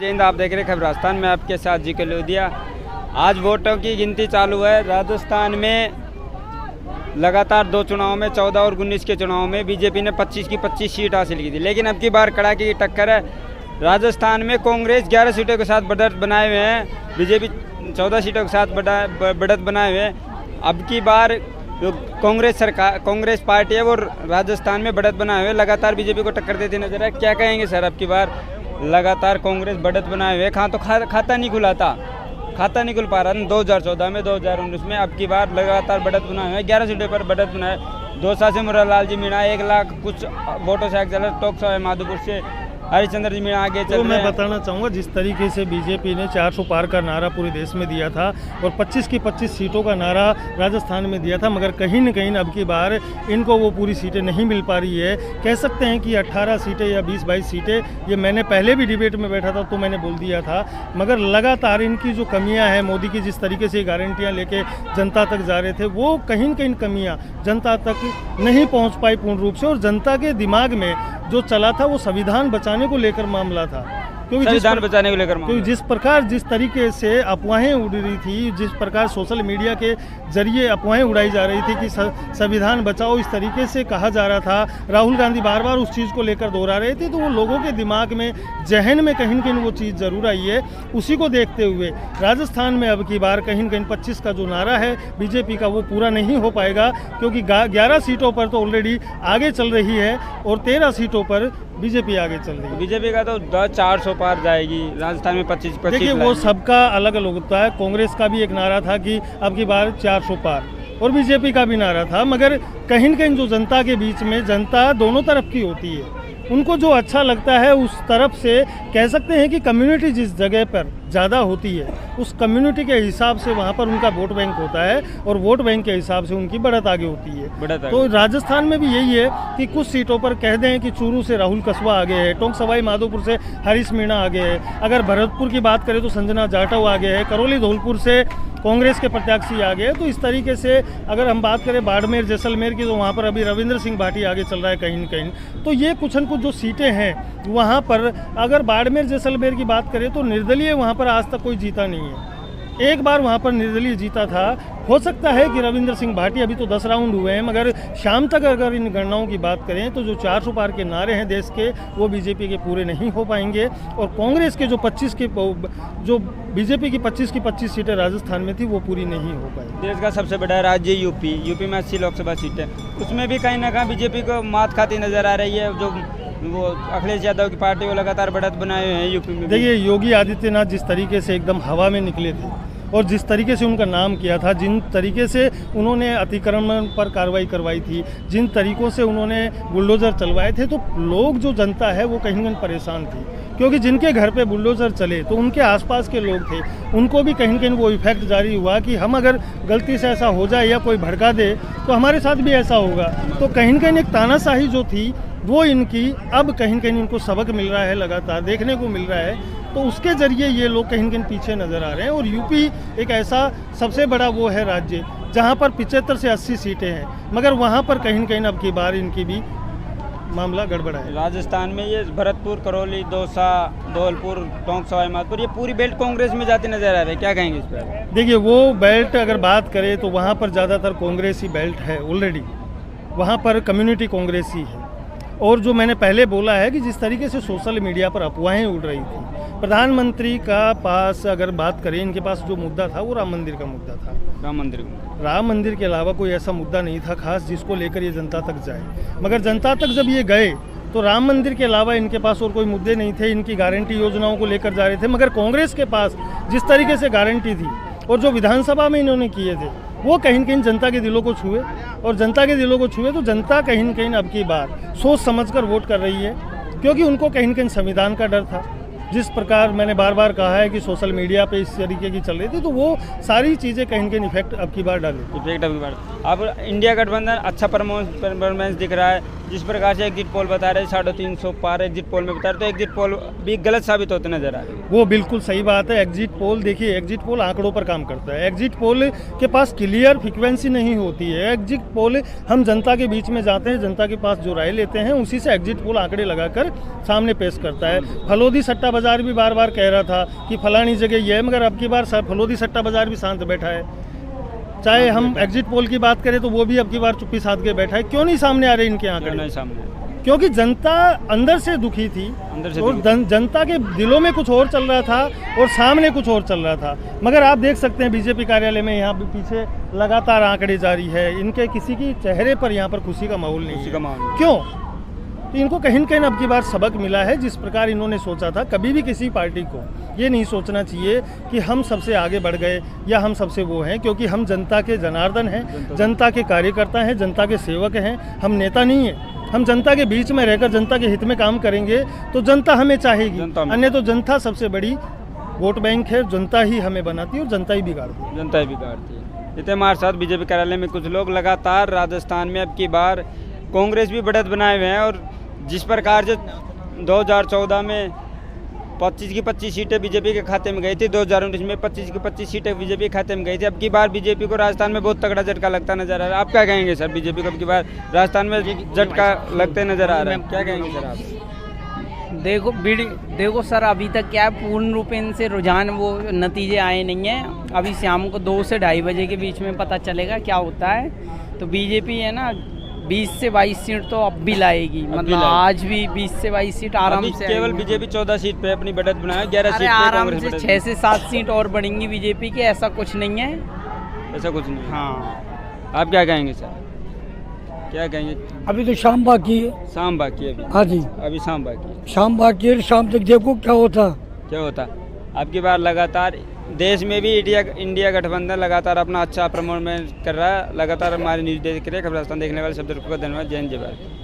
जय हिंद। आप देख रहे हैं खबर राजस्थान में, आपके साथ जी लोधिया। आज वोटों की गिनती चालू है। राजस्थान में लगातार दो चुनाव में 14 और 19 के चुनाव में बीजेपी ने 25 की 25 सीट हासिल की थी, लेकिन अब की बार कड़ाके की टक्कर है। राजस्थान में कांग्रेस 11 सीटों के साथ बढ़त बनाए हुए हैं, बीजेपी 14 सीटों के साथ बढ़त बनाए हुए हैं। अब की बार जो कांग्रेस पार्टी है वो राजस्थान में बढ़त बनाए हुए लगातार बीजेपी को टक्कर देती नजर है। क्या कहेंगे सर? अब की बार लगातार कांग्रेस बढ़त बनाए हुए, खाता नहीं खुला था, खाता नहीं खुल पा रहा था 2014 में, 2019 में। अब की बार लगातार बढ़त बनाए हुए, 11 सीटों पर बढ़त बनाए। दौसा से मुरारलाल जी मीणा 1 लाख कुछ वोटों से आगे चल रहे। टोंक सवाई माधोपुर से हरिश्चंद्र जी मीणा आगे चल रहे हैं। मैं बताना चाहूँगा, जिस तरीके से बीजेपी ने 400 पार का नारा पूरे देश में दिया था और 25 की 25 सीटों का नारा राजस्थान में दिया था, मगर कहीं न कहीं अब की बार इनको वो पूरी सीटें नहीं मिल पा रही है। कह सकते हैं कि 18 सीटें या 20-22 सीटें, ये मैंने पहले भी डिबेट में बैठा था तो मैंने बोल दिया था। मगर लगातार इनकी जो कमियाँ हैं, मोदी की जिस तरीके से गारंटियाँ लेके जनता तक जा रहे थे, वो कहीं न कहीं कमियाँ जनता तक नहीं पहुँच पाई पूर्ण रूप से। और जनता के दिमाग में जो चला था वो संविधान बचाने को लेकर मामला था, क्योंकि जिस प्रकार जिस तरीके से अफवाहें उड़ रही थी, जिस प्रकार सोशल मीडिया के जरिए अफवाहें उड़ाई जा रही थी कि संविधान बचाओ, इस तरीके से कहा जा रहा था, राहुल गांधी बार बार उस चीज़ को लेकर दोहरा रहे थे, तो वो लोगों के दिमाग में, जहन में कहीं न कहीं वो चीज़ जरूर आई है। उसी को देखते हुए राजस्थान में अब की बार कहीं न कहीं 25 का जो नारा है बीजेपी का, वो पूरा नहीं हो पाएगा, क्योंकि 11 सीटों पर तो ऑलरेडी आगे चल रही है और 13 सीटों पर बीजेपी आगे चल रही है। बीजेपी का तो 400 पार जाएगी, राजस्थान में 25। देखिए, वो सबका अलग अलग होता है। कांग्रेस का भी एक नारा था कि अब की बार 400 पार, और बीजेपी का भी नारा था, मगर कहीं न कहीं जो जनता के बीच में, जनता दोनों तरफ की होती है, उनको जो अच्छा लगता है उस तरफ से कह सकते हैं कि कम्युनिटी जिस जगह पर ज़्यादा होती है, उस कम्युनिटी के हिसाब से वहाँ पर उनका वोट बैंक होता है और वोट बैंक के हिसाब से उनकी बढ़त आगे होती है। तो राजस्थान में भी यही है कि कुछ सीटों पर कह दें कि चूरू से राहुल कसवा आगे है, टोंक सवाई माधोपुर से हरीश मीणा आगे है, अगर भरतपुर की बात करें तो संजना जाटव आगे है, करौली धौलपुर से कांग्रेस के प्रत्याशी आगे है। तो इस तरीके से अगर हम बात करें बाड़मेर जैसलमेर की, तो वहाँ पर अभी रविंद्र सिंह भाटी आगे चल रहा है कहीं न कहीं। तो ये कुछ न कुछ जो सीटें हैं वहाँ पर, अगर बाड़मेर जैसलमेर की बात करें तो निर्दलीय वहाँ पर आज तक कोई जीता नहीं है। एक बार वहाँ पर निर्दलीय जीता था। हो सकता है कि रविंद्र सिंह भाटी, अभी तो 10 राउंड हुए हैं, मगर शाम तक अगर इन गणनाओं की बात करें तो जो 400 पार के नारे हैं देश के, वो बीजेपी के पूरे नहीं हो पाएंगे। और कांग्रेस के जो बीजेपी की 25 की 25 सीटें राजस्थान में थी, वो पूरी नहीं हो पाई। देश का सबसे बड़ा राज्य यूपी में 80 लोकसभा सीटें, उसमें भी कहीं ना कहीं बीजेपी को मात खाती नजर आ रही है। जो वो अखिलेश यादव की पार्टी वो लगातार बढ़त बनाए हुए हैं यूपी में। देखिए, योगी आदित्यनाथ जिस तरीके से एकदम हवा में निकले थे और जिस तरीके से उनका नाम किया था, जिन तरीके से उन्होंने अतिक्रमण पर कार्रवाई करवाई थी, जिन तरीकों से उन्होंने बुलडोज़र चलवाए थे, तो लोग, जो जनता है, वो कहीं न कहीं परेशान थी, क्योंकि जिनके घर पे बुलडोज़र चले तो उनके आसपास के लोग थे, उनको भी कहीं न कहीं वो इफेक्ट जारी हुआ कि हम अगर गलती से ऐसा हो जाए या कोई भड़का दे तो हमारे साथ भी ऐसा होगा। तो कहीं न कहीं एक तानाशाही जो थी वो इनकी अब कहीं न कहीं इनको सबक मिल रहा है, लगातार देखने को मिल रहा है। तो उसके जरिए ये लोग कहीं न कहीं पीछे नज़र आ रहे हैं। और यूपी एक ऐसा सबसे बड़ा वो है राज्य जहाँ पर 75 से 80 सीटें हैं, मगर वहाँ पर कहीं न कहीं अब की बार इनकी भी मामला गड़बड़ा है। राजस्थान में ये भरतपुर, करौली, दौसा, धौलपुर, टोंक सवाई माधोपुर, ये पूरी बेल्ट कांग्रेस में जाती नजर आ रही है। क्या कहेंगे इस पर? देखिए, वो बेल्ट अगर बात करें तो वहाँ पर ज़्यादातर कांग्रेस ही बेल्ट है ऑलरेडी, वहाँ पर कम्युनिटी कांग्रेस ही है। और जो मैंने पहले बोला है कि जिस तरीके से सोशल मीडिया पर अफवाहें उड़ रही थी, प्रधानमंत्री का पास अगर बात करें, इनके पास जो मुद्दा था वो राम मंदिर का मुद्दा था। राम मंदिर के अलावा कोई ऐसा मुद्दा नहीं था खास जिसको लेकर ये जनता तक जाए। मगर जनता तक जब ये गए तो राम मंदिर के अलावा इनके पास और कोई मुद्दे नहीं थे। इनकी गारंटी योजनाओं को लेकर जा रहे थे, मगर कांग्रेस के पास जिस तरीके से गारंटी थी और जो विधानसभा में इन्होंने किए थे, वो कहीं न कहीं जनता के दिलों को छुए। और जनता के दिलों को छुए तो जनता कहीं न कहीं अब की बार सोच समझकर वोट कर रही है, क्योंकि उनको कहीं न कहीं संविधान का डर था। जिस प्रकार मैंने बार बार कहा है कि सोशल मीडिया पे इस तरीके की चल रही थी, तो वो सारी चीज़ें कहीं न कहीं इफेक्ट अब की बार डाली। अब इंडिया गठबंधन अच्छा परफॉर्मेंस दिख रहा है, जिस प्रकार से एग्जिट पोल बता रहे 350 पार एग्जिट पोल में बता रहे, तो एग्जिट पोल भी गलत साबित होते नजर आ रहे हैं। वो बिल्कुल सही बात है। एग्जिट पोल देखिए, एग्जिट पोल आंकड़ों पर काम करता है। एग्जिट पोल के पास क्लियर फ्रीक्वेंसी नहीं होती है। एग्जिट पोल हम जनता के बीच में जाते हैं, जनता के पास जो राय लेते हैं उसी से एग्जिट पोल आंकड़े लगाकर सामने पेश करता है। फलोदी सट्टा बाजार भी बार बार कह रहा था कि फलानी जगह ये है, मगर अब की बार फलोदी सट्टा बाजार भी शांत बैठा है। चाहे हम एग्जिट पोल की बात करें तो वो भी अब की बार चुप्पी साध के बैठा है। क्यों नहीं सामने आ रहे इनके आंकड़े? नहीं सामने, क्योंकि जनता अंदर से दुखी थी, अंदर से और जनता के दिलों में कुछ और चल रहा था और सामने कुछ और चल रहा था। मगर आप देख सकते हैं बीजेपी कार्यालय में यहाँ पीछे लगातार आंकड़े जारी है। इनके किसी की चेहरे पर यहाँ पर खुशी का माहौल नहीं है। क्यों? तो इनको कहीं न कहीं अब की बार सबक मिला है। जिस प्रकार इन्होंने सोचा था, कभी भी किसी पार्टी को ये नहीं सोचना चाहिए कि हम सबसे आगे बढ़ गए या हम सबसे वो हैं, क्योंकि हम जनता के जनार्दन हैं, जनता के कार्यकर्ता हैं, जनता के सेवक हैं। हम नेता नहीं हैं। हम जनता के बीच में रहकर जनता के हित में काम करेंगे तो जनता हमें चाहेगी, अन्य तो जनता सबसे बड़ी वोट बैंक है। जनता ही हमें बनाती है और जनता ही बिगाड़ती है। जनता ही बिगाड़ती है। इतने हमारे साथ बीजेपी कार्यालय में कुछ लोग लगातार राजस्थान में अब की बार कांग्रेस भी बढ़त बनाए हुए हैं, और जिस प्रकार से 2014 में 25 की 25 सीटें बीजेपी के खाते में गई थी, 2019 में 25 की 25 सीटें बीजेपी के खाते में गई थी। अब की बार बीजेपी को राजस्थान में बहुत तगड़ा झटका लगता नजर आ रहा है। आप क्या कहेंगे सर? बीजेपी को अब की बार राजस्थान में झटका लगते नजर आ रहा है, क्या कहेंगे सर आप? देखो सर, अभी तक क्या है, पूर्ण रूपेण से रुझान वो नतीजे आए नहीं हैं। अभी शाम को 2 से 2:30 बजे के बीच में पता चलेगा क्या होता है। तो बीजेपी है ना 20 से 22 सीट तो अब भी लाएगी, मतलब आज भी 20 से 22 सीट आराम से। केवल बीजेपी 14 सीट पे अपनी बढ़त बनाए, 11 सीट पे आराम से 6 से 7 सीट और बढ़ेंगी बीजेपी के। ऐसा कुछ नहीं है, ऐसा कुछ नहीं। हाँ, आप क्या कहेंगे सर? क्या कहेंगे? अभी तो शाम बाकी है। शाम बाकी है अभी? हाँ जी, अभी शाम बाकी है। शाम बाकी है। शाम तक देखो क्या होता। क्या होता? अब की बार लगातार देश में भी इंडिया गठबंधन लगातार अपना अच्छा प्रमोशन कर रहा है। लगातार हमारी न्यूज़ देख रहे हैं। खबर राजस्थान देखने वाले सब दर्शकों का धन्यवाद। जय हिंद, जय भारत।